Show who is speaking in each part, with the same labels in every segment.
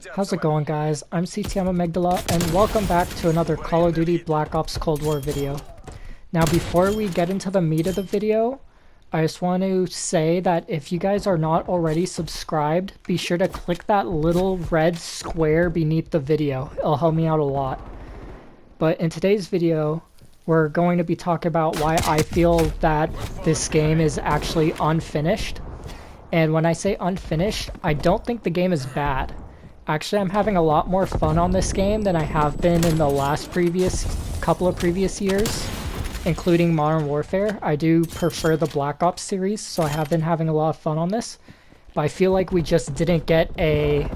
Speaker 1: How's it going, guys? I'm CTM Amygdala, and welcome back to another Call of Duty Black Ops Cold War video. Now, before we get into the meat of the video, I just want to say that if you guys are not already subscribed, be sure to click that little red square beneath the video. It'll help me out a lot. But in today's video, we're going to be talking about why I feel that this game is actually unfinished. And when I say unfinished, I don't think the game is bad. Actually, I'm having a lot more fun on this game than I have been in the couple of previous years, including Modern Warfare. I do prefer the Black Ops series, so I have been having a lot of fun on this. But I feel like we just didn't get a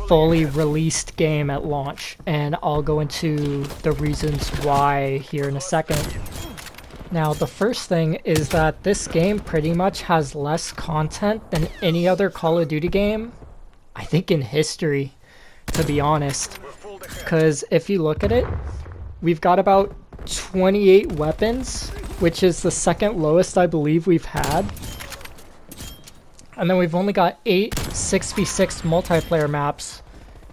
Speaker 1: fully released game at launch, and I'll go into the reasons why here in a second. Now, the first thing is that this game pretty much has less content than any other Call of Duty game, I think, in history, to be honest. Because if you look at it, we've got about 28 weapons, which is the second lowest I believe we've had. And then we've only got 8 6v6 multiplayer maps,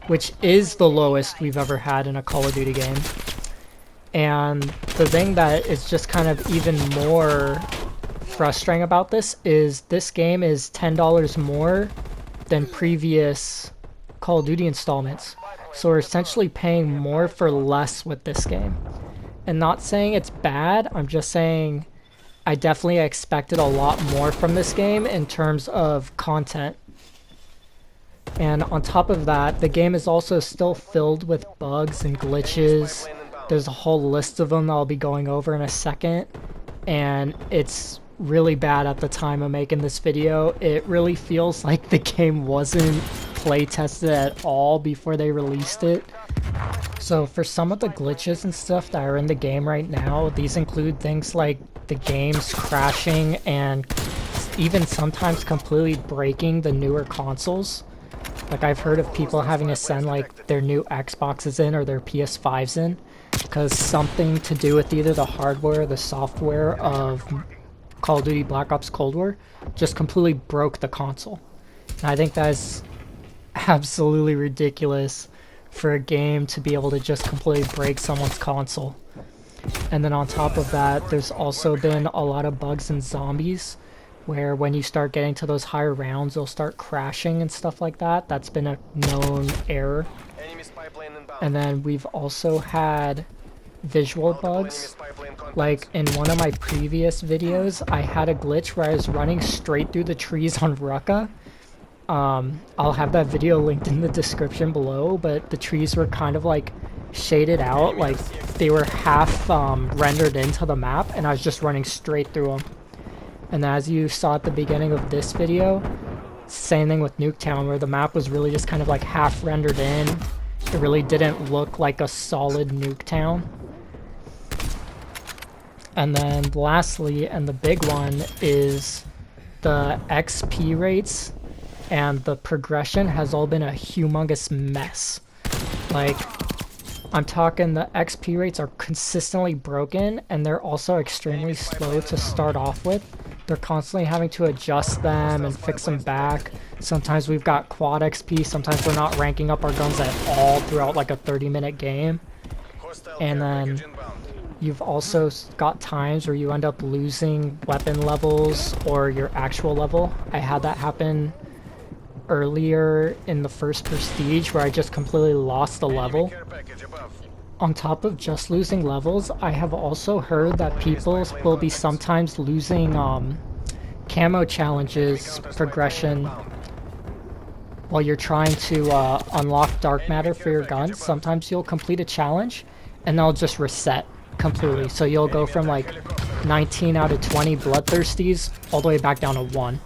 Speaker 1: which is the lowest we've ever had in a Call of Duty game. And the thing that is just kind of even more frustrating about this is this game is $10 more than previous Call of Duty installments. So we're essentially paying more for less with this game. And not saying it's bad, I'm just saying I definitely expected a lot more from this game in terms of content. And on top of that, the game is also still filled with bugs and glitches. There's a whole list of them that I'll be going over in a second, and it's really bad at the time of making this video. It really feels like the game wasn't play tested at all before they released it. So for some of the glitches and stuff that are in the game right now, these include things like the game's crashing and even sometimes completely breaking the newer consoles. Like, I've heard of people having to send like their new Xboxes in or their PS5s in because something to do with either the hardware or the software of Call of Duty Black Ops Cold War just completely broke the console. And I think that is absolutely ridiculous for a game to be able to just completely break someone's console. And then on top of that, there's also been a lot of bugs in zombies where when you start getting to those higher rounds, they'll start crashing and stuff like that. That's been a known error. And then we've also had visual bugs. Like in one of my previous videos, I had a glitch where I was running straight through the trees on Rucka. I'll have that video linked in the description below, but the trees were kind of like shaded out, like they were half rendered into the map, and I was just running straight through them. And as you saw at the beginning of this video, same thing with Nuketown, where the map was really just kind of like half rendered in. It really didn't look like a solid Nuketown. And then lastly, and the big one, is the XP rates and the progression has all been a humongous mess. Like, I'm talking the XP rates are consistently broken, and they're also extremely slow to start off with. They're constantly having to adjust them and fix them back. Sometimes we've got quad XP, sometimes we're not ranking up our guns at all throughout like a 30-minute game. And then you've also got times where you end up losing weapon levels or your actual level. I had that happen earlier in the first Prestige where I just completely lost the level. On top of just losing levels, I have also heard that people will be sometimes losing camo challenges progression while you're trying to unlock dark matter for your guns. Sometimes you'll complete a challenge and they'll just reset completely. So you'll go from like 19 out of 20 bloodthirsties all the way back down to 1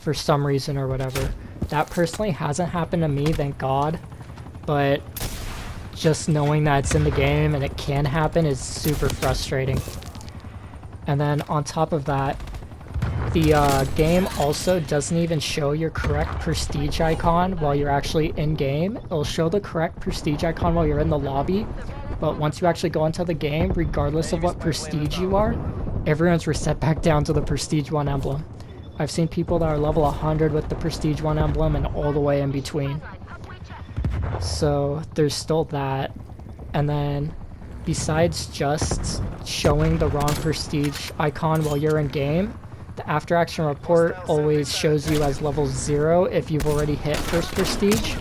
Speaker 1: for some reason or whatever. That personally hasn't happened to me, thank God, but just knowing that it's in the game and it can happen is super frustrating. And then on top of that, the game also doesn't even show your correct prestige icon while you're actually in game. It'll show the correct prestige icon while you're in the lobby, but once you actually go into the game, regardless of what prestige you are, everyone's reset back down to the prestige 1 emblem. I've seen people that are level 100 with the prestige 1 emblem and all the way in between. So there's still that. And then besides just showing the wrong prestige icon while you're in game, the after action report always shows you as level 0 if you've already hit first prestige.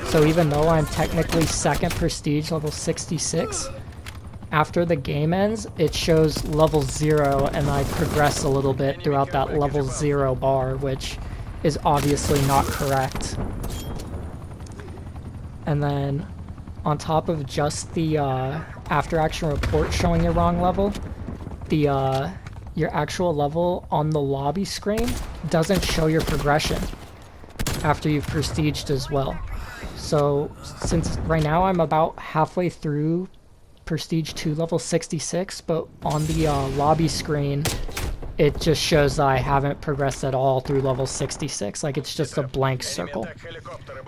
Speaker 1: So even though I'm technically second prestige, level 66, after the game ends, it shows level 0 and I progress a little bit throughout that level 0 bar, which is obviously not correct. And then on top of just the after action report showing your wrong level, the your actual level on the lobby screen doesn't show your progression after you've prestiged as well. So since right now I'm about halfway through prestige 2 level 66, but on the lobby screen it just shows that I haven't progressed at all through level 66, like it's just a blank circle.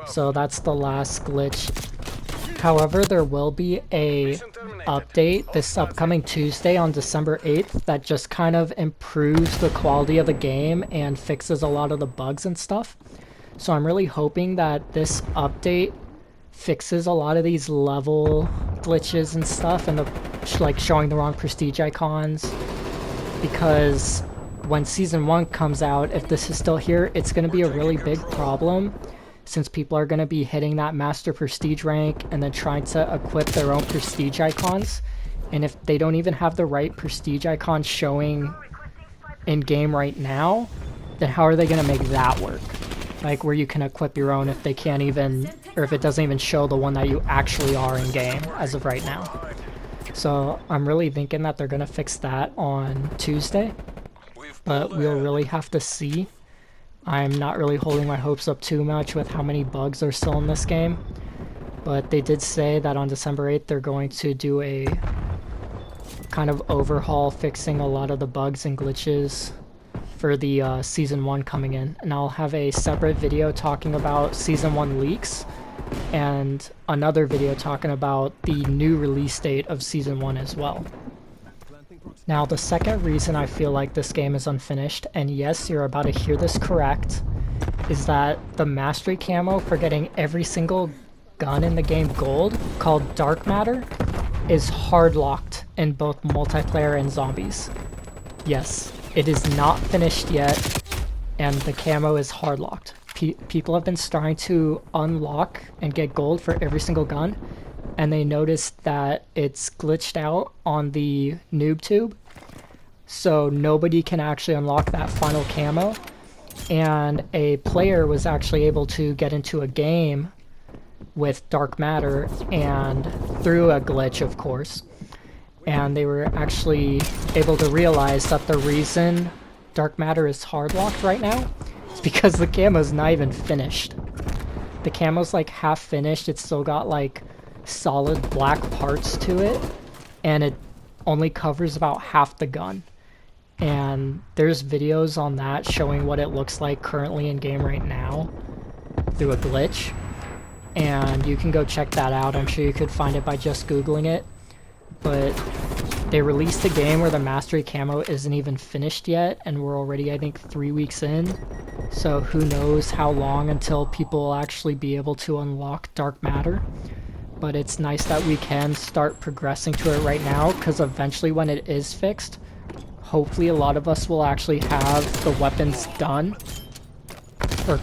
Speaker 1: So that's the last glitch. However, there will be a update this upcoming Tuesday on December 8th that just kind of improves the quality of the game and fixes a lot of the bugs and stuff. So I'm really hoping that this update fixes a lot of these level glitches and stuff, and like showing the wrong prestige icons, because when season 1 comes out, if this is still here, it's going to be a really big problem, since people are going to be hitting that master prestige rank and then trying to equip their own prestige icons, and if they don't even have the right prestige icons showing in game right now, then how are they going to make that work? Like where you can equip your own if they can't even, or if it doesn't even show the one that you actually are in game as of right now. So I'm really thinking that they're gonna fix that on Tuesday, but we'll really have to see. I'm not really holding my hopes up too much with how many bugs are still in this game, but they did say that on December 8th they're going to do a kind of overhaul, fixing a lot of the bugs and glitches for the season 1 coming in, and I'll have a separate video talking about season 1 leaks and another video talking about the new release date of season 1 as well. Now the second reason I feel like this game is unfinished, and yes, you're about to hear this correct, is that the mastery camo for getting every single gun in the game gold, called Dark Matter, is hard locked in both multiplayer and zombies. Yes, it is not finished yet, and the camo is hard locked. People have been starting to unlock and get gold for every single gun, and they noticed that it's glitched out on the noob tube, so nobody can actually unlock that final camo. And a player was actually able to get into a game with Dark Matter, and through a glitch, of course, and they were actually able to realize that the reason Dark Matter is hard locked right now is because the camo's not even finished. The camo's like half finished, it's still got like solid black parts to it, and it only covers about half the gun. And there's videos on that showing what it looks like currently in game right now through a glitch, and you can go check that out. I'm sure you could find it by just googling it. But they released a game where the mastery camo isn't even finished yet, and we're already, I think, 3 weeks in. So who knows how long until people will actually be able to unlock Dark Matter. But it's nice that we can start progressing to it right now, because eventually when it is fixed, hopefully a lot of us will actually have the weapons done, or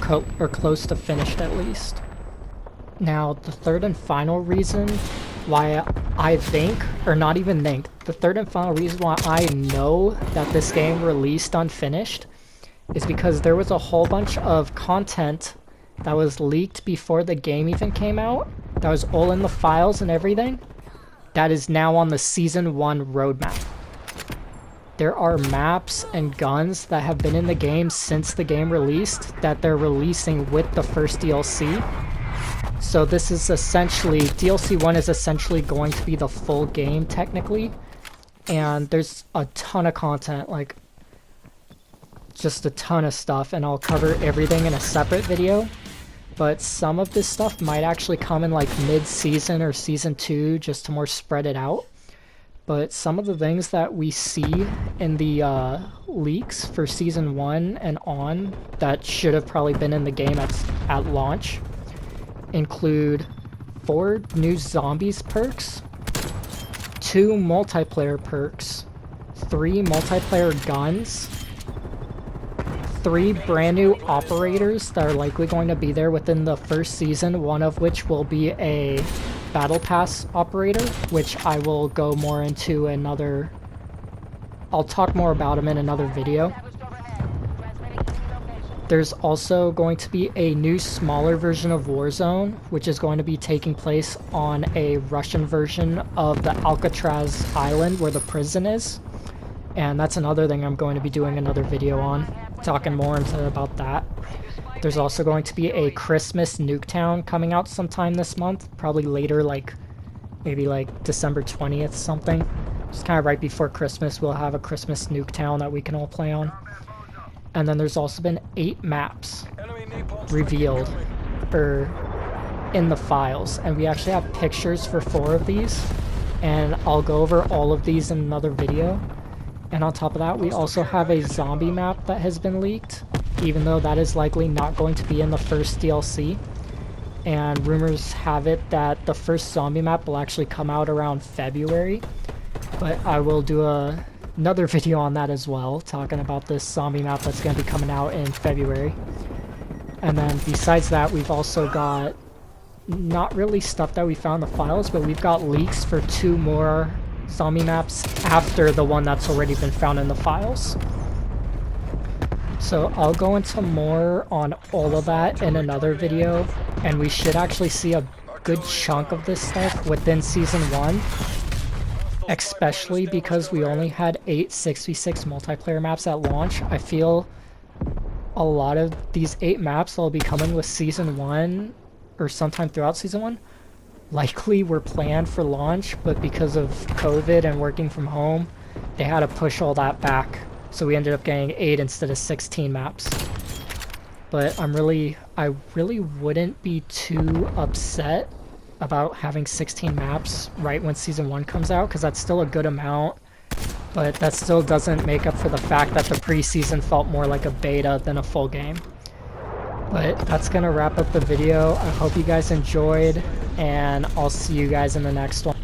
Speaker 1: close to finished at least. Now, the third and final reason why I think, or not even think, the third and final reason why I know that this game released unfinished is because there was a whole bunch of content that was leaked before the game even came out, that was all in the files and everything, that is now on the Season 1 roadmap. There are maps and guns that have been in the game since the game released that they're releasing with the first DLC. So this is essentially, DLC 1 is essentially going to be the full game technically, and there's a ton of content, like just a ton of stuff, and I'll cover everything in a separate video. But some of this stuff might actually come in like mid-season or season 2 just to more spread it out. But some of the things that we see in the leaks for season 1 and on that should have probably been in the game at launch include 4 new zombies perks, 2 multiplayer perks, 3 multiplayer guns, 3 brand new operators that are likely going to be there within the first season, one of which will be a Battle Pass operator, which I will go more into another... I'll talk more about him in another video. There's also going to be a new smaller version of Warzone, which is going to be taking place on a Russian version of the Alcatraz island where the prison is. And that's another thing I'm going to be doing another video on, talking more about that. There's also going to be a Christmas Nuketown coming out sometime this month, probably later, maybe December 20th something. Just kind of right before Christmas, we'll have a Christmas Nuketown that we can all play on. And then there's also been 8 maps revealed in the files, and we actually have pictures for 4 of these, and I'll go over all of these in another video. And on top of that, we also have a zombie map that has been leaked, even though that is likely not going to be in the first DLC. And rumors have it that the first zombie map will actually come out around February, but I will do another video on that as well, talking about this zombie map that's going to be coming out in February. And then besides that, we've also got not really stuff that we found in the files, but we've got leaks for 2 more zombie maps after the one that's already been found in the files. So I'll go into more on all of that in another video, and we should actually see a good chunk of this stuff within Season 1. Especially because we only had 8 6v6 multiplayer maps at launch. I feel a lot of these 8 maps that will be coming with Season 1, or sometime throughout Season 1, likely were planned for launch, but because of COVID and working from home, they had to push all that back. So we ended up getting 8 instead of 16 maps. But I really wouldn't be too upset about having 16 maps right when Season 1 comes out, because that's still a good amount, but that still doesn't make up for the fact that the preseason felt more like a beta than a full game. But that's gonna wrap up the video. I hope you guys enjoyed, and I'll see you guys in the next one.